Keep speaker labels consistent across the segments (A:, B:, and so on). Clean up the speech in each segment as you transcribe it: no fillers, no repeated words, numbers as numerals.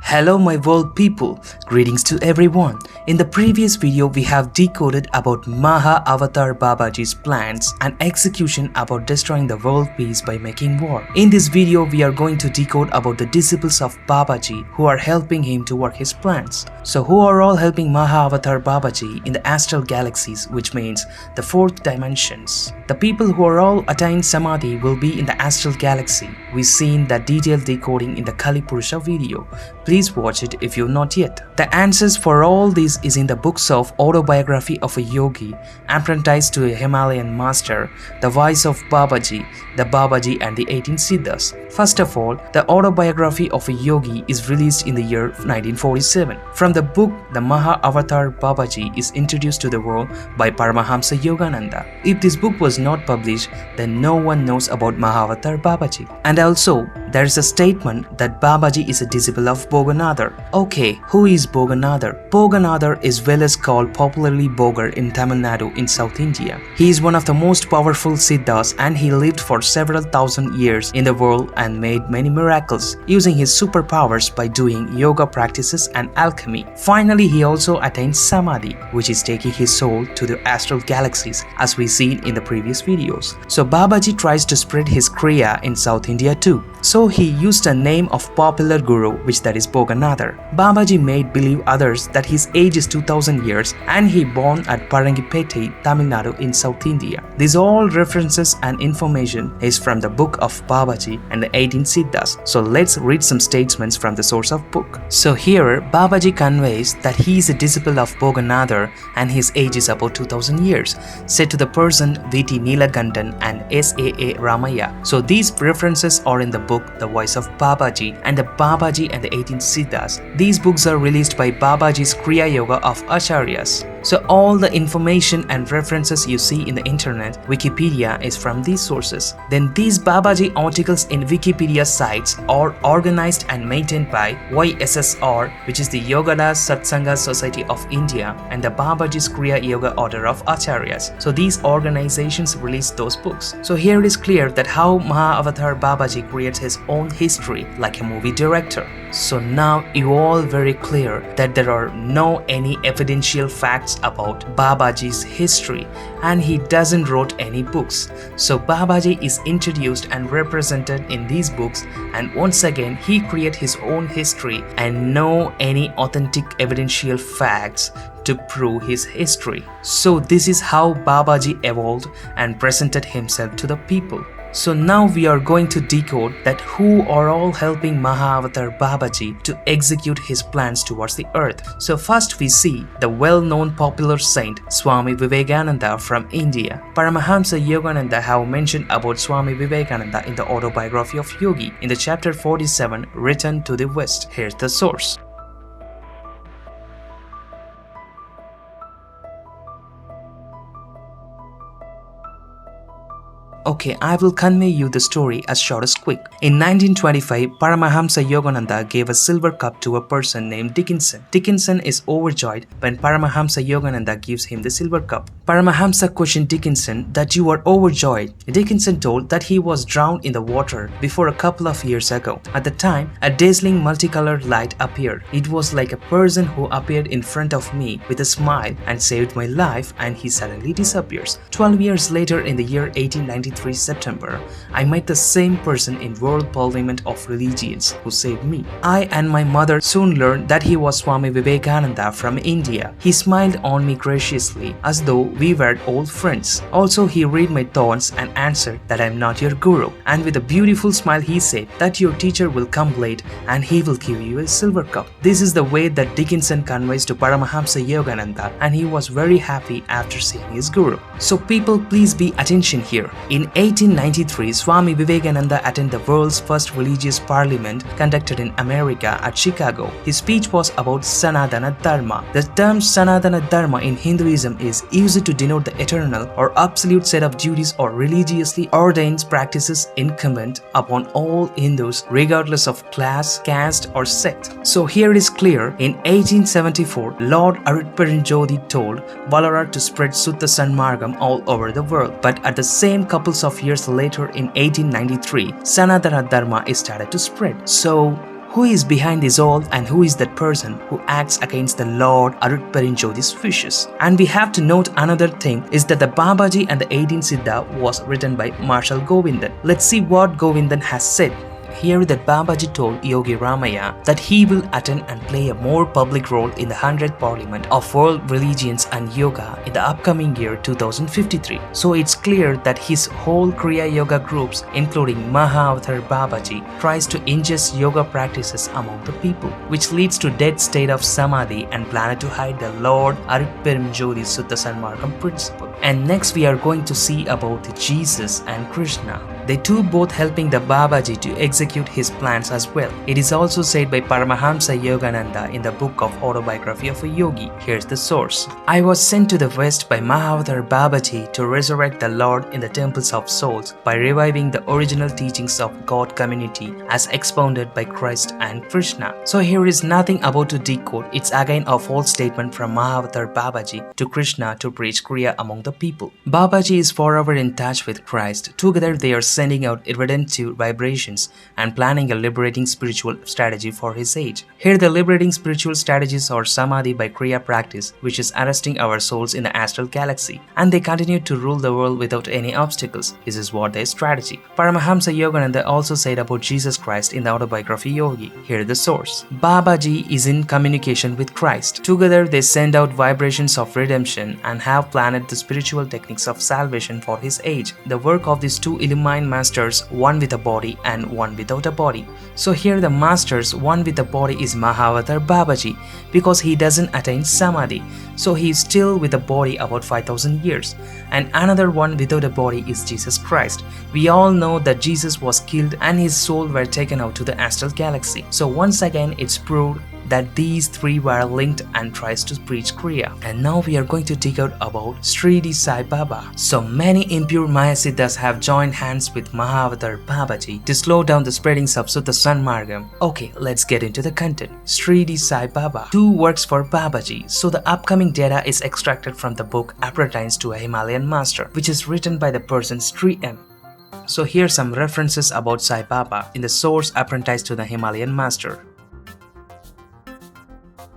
A: Hello my world people, greetings to everyone. In the previous video we have decoded about Mahaavatarbabaji's plans and execution about destroying the world peace by making war. In this video we are going to decode about the disciples of Babaji who are helping him to work his plans. So who are all helping Mahaavatarbabaji in the astral galaxies, which means the fourth dimensions. The people who are all attained Samadhi will be in the astral galaxy. We've seen that detailed decoding in the KaliPurusha video. Please watch it if you've not yet. The answers for all these is in the books of Autobiography of a Yogi, Apprentice to a Himalayan Master, The Voice of Babaji, The Babaji and the 18 Siddhas. First of all, the Autobiography of a Yogi is released in the year 1947. From the book, the Mahaavatarbabaji is introduced to the world by Paramahamsa Yogananda. If this book was not published, then no one knows about Mahaavatarbabaji. And also, there is a statement that Babaji is a disciple of Boganatha. Okay, who is Boganatha? Boganatha is well as called popularly Bogar in Tamil Nadu in South India. He is one of the most powerful Siddhas and he lived for several thousand years in the world and made many miracles using his superpowers by doing yoga practices and alchemy. Finally, he also attained Samadhi, which is taking his soul to the astral galaxies as we seen in the previous videos. So Babaji tries to spread his Kriya in South India too. So he used a name of popular guru, which that is Boganatha. Babaji made believe others that his age is 2000 years and he born at Parangipete, Tamil Nadu in South India. These all references and information is from the book of Babaji and the 18 Siddhas. So let's read some statements from the source of book. So here Babaji conveys that he is a disciple of Boganatha and his age is about 2000 years, said to the person V.T. Neelakantan and S.A.A. Ramaya. So these references are in the book The Voice of Babaji and the Babaji and the 18 Siddhas. These books are released by Babaji's Kriya Yoga of Acharyas. So all the information and references you see in the internet, Wikipedia, is from these sources. Then these Babaji articles in Wikipedia sites are organized and maintained by YSSR, which is the Yogananda Satsanga Society of India, and the Babaji's Kriya Yoga Order of Acharyas. So these organizations release those books. So here it is clear that how Mahaavatarbabaji creates his own history like a movie director. So now you all very clear that there are no any evidential facts about Babaji's history and he doesn't wrote any books. So Babaji is introduced and represented in these books, and once again he create his own history and no any authentic evidential facts to prove his history. So this is how Babaji evolved and presented himself to the people. So now we are going to decode that who are all helping Mahaavatarbabaji to execute his plans towards the earth. So first we see the well-known popular saint Swami Vivekananda from India. Paramahamsa Yogananda have mentioned about Swami Vivekananda in the Autobiography of Yogi in the chapter 47 written to the West. Here's the source. Okay, I will convey you the story as short as quick. In 1925, Paramahamsa Yogananda gave a silver cup to a person named Dickinson. Dickinson is overjoyed when Paramahamsa Yogananda gives him the silver cup. Paramahamsa questioned Dickinson that you are overjoyed. Dickinson told that he was drowned in the water before a couple of years ago. At the time, a dazzling multicolored light appeared. It was like a person who appeared in front of me with a smile and saved my life, and he suddenly disappears. 12 years later, in the year 1893, September, I met the same person in World Parliament of Religions who saved me. I and my mother soon learned that he was Swami Vivekananda from India. He smiled on me graciously as though we were old friends. Also, he read my thoughts and answered that I am not your guru. And with a beautiful smile he said that your teacher will come late and he will give you a silver cup. This is the way that Dickinson conveys to Paramahamsa Yogananda, and he was very happy after seeing his guru. So people, please be attention here. In 1893, Swami Vivekananda attended the world's first religious parliament conducted in America at Chicago. His speech was about Sanatana Dharma. The term Sanatana Dharma in Hinduism is used to denote the eternal or absolute set of duties or religiously ordained practices incumbent upon all Hindus regardless of class, caste or sect. So here it is clear, in 1874, Lord Arutperunjothi told vallalar to spread Sutta Sanmargam all over the world. But at the same couples of years later in 1893, Sanatana Dharma is started to spread. So Who is behind this all and who is that person who acts against the Lord Arutperunjothi's wishes? And we have to note another thing is that the Babaji and the 18th Siddha was written by Marshal Govindan. Let's see what Govindan has said. Here that Babaji told Yogi Ramaya that he will attend and play a more public role in the 100th Parliament of World Religions and Yoga in the upcoming year 2053. So it's clear that his whole Kriya Yoga groups, including Mahaavatarbabaji, tries to ingest yoga practices among the people, which leads to dead state of Samadhi and plan to hide the Lord Arutperunjothi's Suddha Sanmargam principle. And next we are going to see about the Jesus and Krishna. They too both helping the Babaji to execute his plans as well. It is also said by Paramahamsa Yogananda in the book of Autobiography of a Yogi. Here's the source. I was sent to the West by Mahaavatarbabaji to resurrect the Lord in the temples of souls by reviving the original teachings of God community as expounded by Christ and Krishna. So here is nothing about to decode. It's again a false statement from Mahaavatarbabaji to Krishna to preach Kriya among the people. Babaji is forever in touch with Christ. Together they are sending out irradiative vibrations and planning a liberating spiritual strategy for his age. Here the liberating spiritual strategies are Samadhi by Kriya practice, which is arresting our souls in the astral galaxy, and they continue to rule the world without any obstacles. This is what their strategy. Paramahamsa Yogananda also said about Jesus Christ in the Autobiography Yogi. Here the source. Babaji is in communication with Christ. Together they send out vibrations of redemption and have planned the spiritual techniques of salvation for his age. The work of these two illuminati masters, one with a body and one without a body. So here the masters, one with a body is Mahaavatarbabaji because he doesn't attain Samadhi. So he is still with a body about 5000 years. And another one without a body is Jesus Christ. We all know that Jesus was killed and his soul were taken out to the astral galaxy. So once again it's proved that these three were linked and tries to preach Kriya. And now we are going to dig out about Sridi Sai Baba. So many impure mayasiddhas have joined hands with Mahaavatarbabaji to slow down the spreadings of Suddha Sanmargam. Okay, let's get into the content. Sridi Sai Baba too works for Babaji. So the upcoming data is extracted from the book Apprenticed to a Himalayan Master, which is written by the person Sri M. So here's some references about Sai Baba in the source Apprenticed to the Himalayan Master.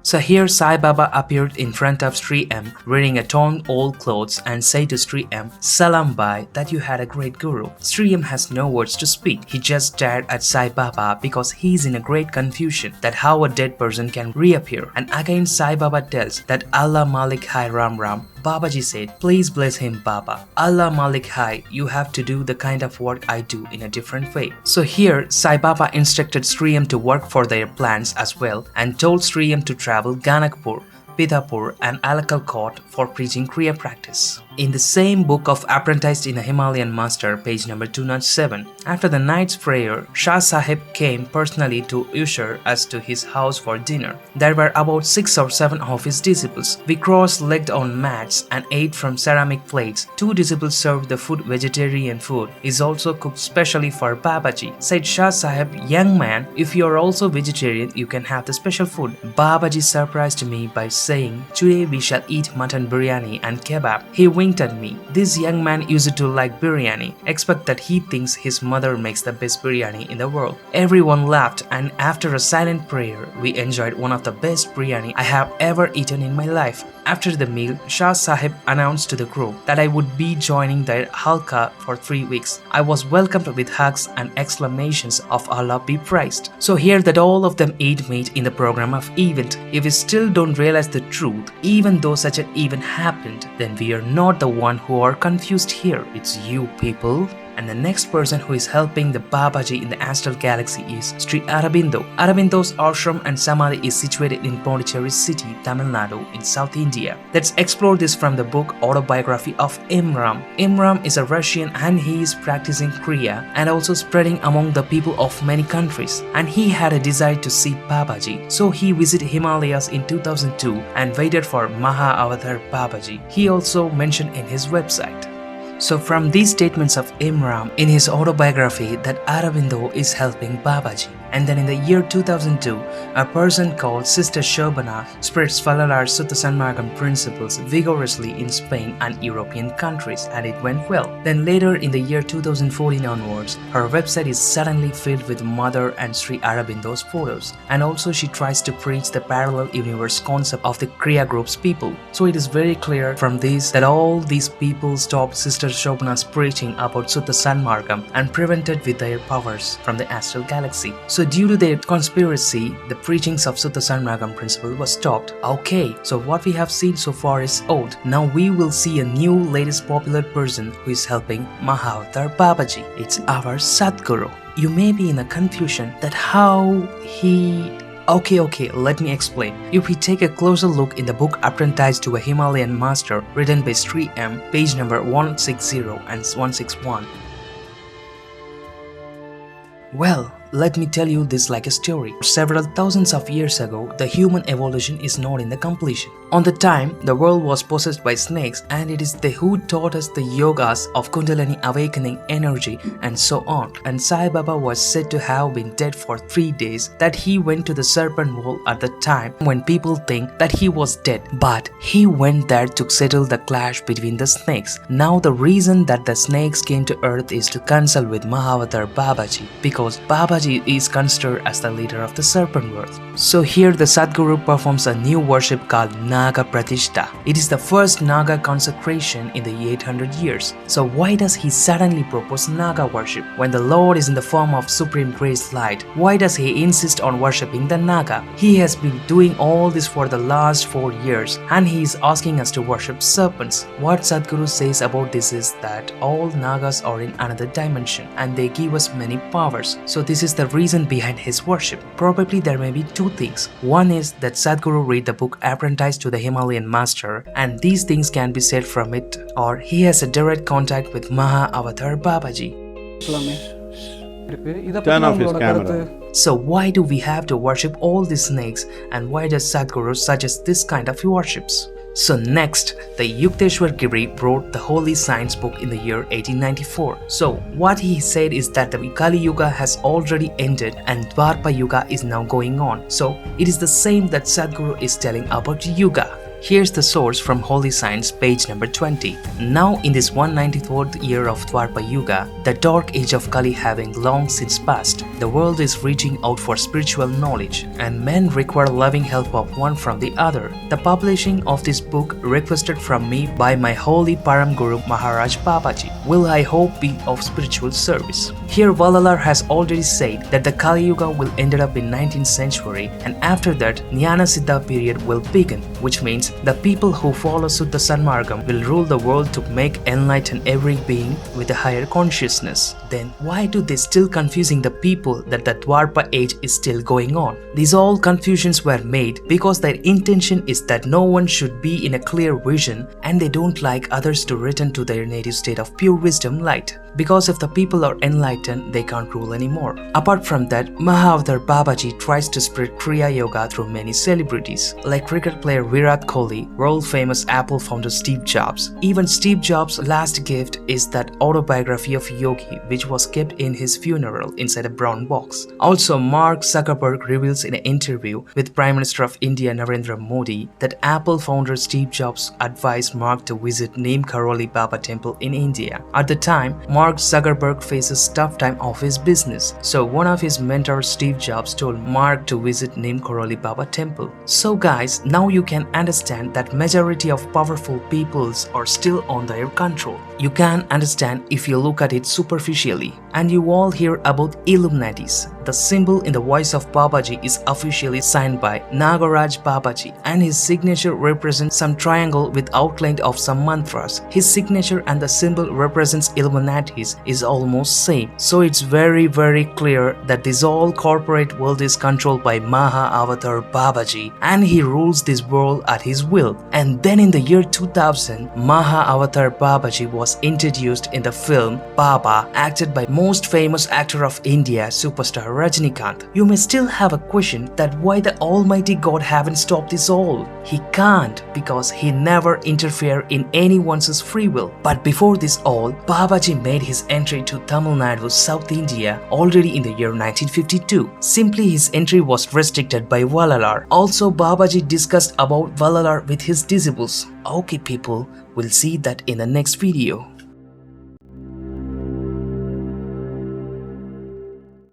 A: So here Sai Baba appeared in front of Sri M wearing a torn old clothes and said to Sri M, "Salam bhai, that you had a great guru." Sri M has no words to speak. He just stared at Sai Baba because he is in a great confusion that how a dead person can reappear. And again Sai Baba tells that Allah Malik Hai Ram Ram. Babaji said, "Please bless him Baba. Allah Malik Hai, you have to do the kind of work I do in a different way." So here Sai Baba instructed Sri M to work for their plans as well and told Sri M to travel Ganakpur, Pitapur and Alakalkot for preaching Kriya practice. In the same book of Apprenticed in a Himalayan Master, page number 207, after the night's prayer, Shah Sahib came personally to usher us to his house for dinner. There were about 6 or 7 of his disciples. We cross-legged on mats and ate from ceramic plates. 2 disciples served the food. Vegetarian food is also cooked specially for Babaji. Said Shah Sahib, "Young man, if you are also vegetarian, you can have the special food." Babaji surprised me by saying, "Today we shall eat mutton biryani and kebab." He winked at me. This young man used to like biryani. Expect that he thinks his mother makes the best biryani in the world. Everyone laughed, and after a silent prayer, we enjoyed one of the best biryani I have ever eaten in my life. After the meal, Shah Sahib announced to the group that I would be joining their halqa for 3 weeks. I was welcomed with hugs and exclamations of Allah be praised. So here that all of them ate meat in the program of event. If we still don't realize the truth, even though such an event happened, then we are not the one who are confused here. It's you people. And the next person who is helping the Babaji in the astral galaxy is Sri Aurobindo. Aurobindo's ashram and samadhi is situated in Pondicherry city, Tamil Nadu in South India. Let's explore this from the book Autobiography of Imram. Imram is a Russian and he is practicing Kriya and also spreading among the people of many countries. And he had a desire to see Babaji. So he visited Himalayas in 2002 and waited for Mahaavatarbabaji. He also mentioned in his website. So from these statements of Imram in his autobiography that Aurobindo is helping Babaji. And then in the year 2002, a person called Sister Shobana spreads vallalar Sutta Sanmargam principles vigorously in Spain and European countries, and it went well. Then later in the year 2014 onwards, her website is suddenly filled with Mother and Sri Aurobindo's photos, and also she tries to preach the parallel universe concept of the Kriya group's people. So it is very clear from this that all these people stopped Sister Shobana's preaching about Sutta Sanmargam and prevented with their powers from the astral galaxy. So due to their conspiracy, the preachings of Sutta Sanmargam principle was stopped. Okay, so what we have seen so far is old. Now we will see a new latest popular person who is helping Mahaavatarbabaji. It's our Sadguru. You may be in a confusion that how he... Okay, let me explain. If we take a closer look in the book Apprentice to a Himalayan Master written by Sri M, page number 160 and 161. Well, let me tell you this like a story. Several thousands of years ago, the human evolution is not in the completion. On the time, the world was possessed by snakes, and it is they who taught us the yogas of Kundalini awakening energy and so on. And Sai Baba was said to have been dead for 3 days, that he went to the serpent hole at the time when people think that he was dead. But he went there to settle the clash between the snakes. Now the reason that the snakes came to earth is to consult with Mahaavatarbabaji, because Babaji is considered as the leader of the serpent world. So here the Sadguru performs a new worship called Naga Pratishta. It is the first Naga consecration in the 800 years. So why does he suddenly propose Naga worship? When the Lord is in the form of Supreme Grace Light, why does he insist on worshipping the Naga? He has been doing all this for the last 4 years, and he is asking us to worship serpents. What Sadguru says about this is that all Nagas are in another dimension and they give us many powers. So this is the reason behind his worship. Probably there may be two things. One is that Sadguru read the book Apprentice to the Himalayan Master, and these things can be said from it, or he has a direct contact with Mahaavatarbabaji.
B: Turn off his camera.
A: So why do we have to worship all these snakes, and why does Sadguru suggest this kind of worships? So next, the Yukteswar Giri wrote the Holy Science book in the year 1894. So what he said is that the Kali Yuga has already ended and Dwarpa Yuga is now going on. So it is the same that Sadguru is telling about Yuga. Here's the source from Holy Science, page number 20. Now in this 194th year of Dwarpa Yuga, the dark age of Kali having long since passed, the world is reaching out for spiritual knowledge, and men require loving help of one from the other. The publishing of this book requested from me by my holy Paramguru Maharaj Babaji will I hope be of spiritual service. Here Vallalar has already said that the Kali Yuga will end up in 19th century, and after that Jnana Siddha period will begin, which means the people who follow Sutta Sanmargam will rule the world to make enlighten every being with a higher consciousness. Then why do they still confusing the people that the Dwarpa age is still going on? These all confusions were made because their intention is that no one should be in a clear vision, and they don't like others to return to their native state of pure wisdom light. Because if the people are enlightened, they can't rule anymore. Apart from that, Mahaavatarbabaji tries to spread Kriya Yoga through many celebrities, like cricket player Virat Kohli, world famous Apple founder Steve Jobs. Even Steve Jobs' last gift is that autobiography of Yogi, which was kept in his funeral inside a brown box. Also, Mark Zuckerberg reveals in an interview with Prime Minister of India Narendra Modi that Apple founder Steve Jobs advised Mark to visit Neem Karoli Baba temple in India. At the time, Mark Zuckerberg faces tough time of his business, so one of his mentors Steve Jobs told Mark to visit Neem Karoli Baba temple. So guys, now you can understand that majority of powerful peoples are still on their control. You can understand if you look at it superficially. And you all hear about Illuminatis. The symbol in the voice of Babaji is officially signed by Nagaraj Babaji, and his signature represents some triangle with outline of some mantras. His signature and the symbol represents Illuminatis is almost same. So it's very clear that this all corporate world is controlled by Mahaavatarbabaji, and he rules this world at his will. And then in the year 2000, Mahaavatarbabaji was introduced in the film Baba, acted by most famous actor of India, superstar Rajinikanth. You may still have a question that why the Almighty God haven't stopped this all. He can't because he never interfere in anyone's free will. But before this all, Babaji made his entry to Tamil Nadu, South India already in the year 1952. Simply his entry was restricted by vallalar. Also Babaji discussed about vallalar with his disciples. Okay people, we'll see that in the next video.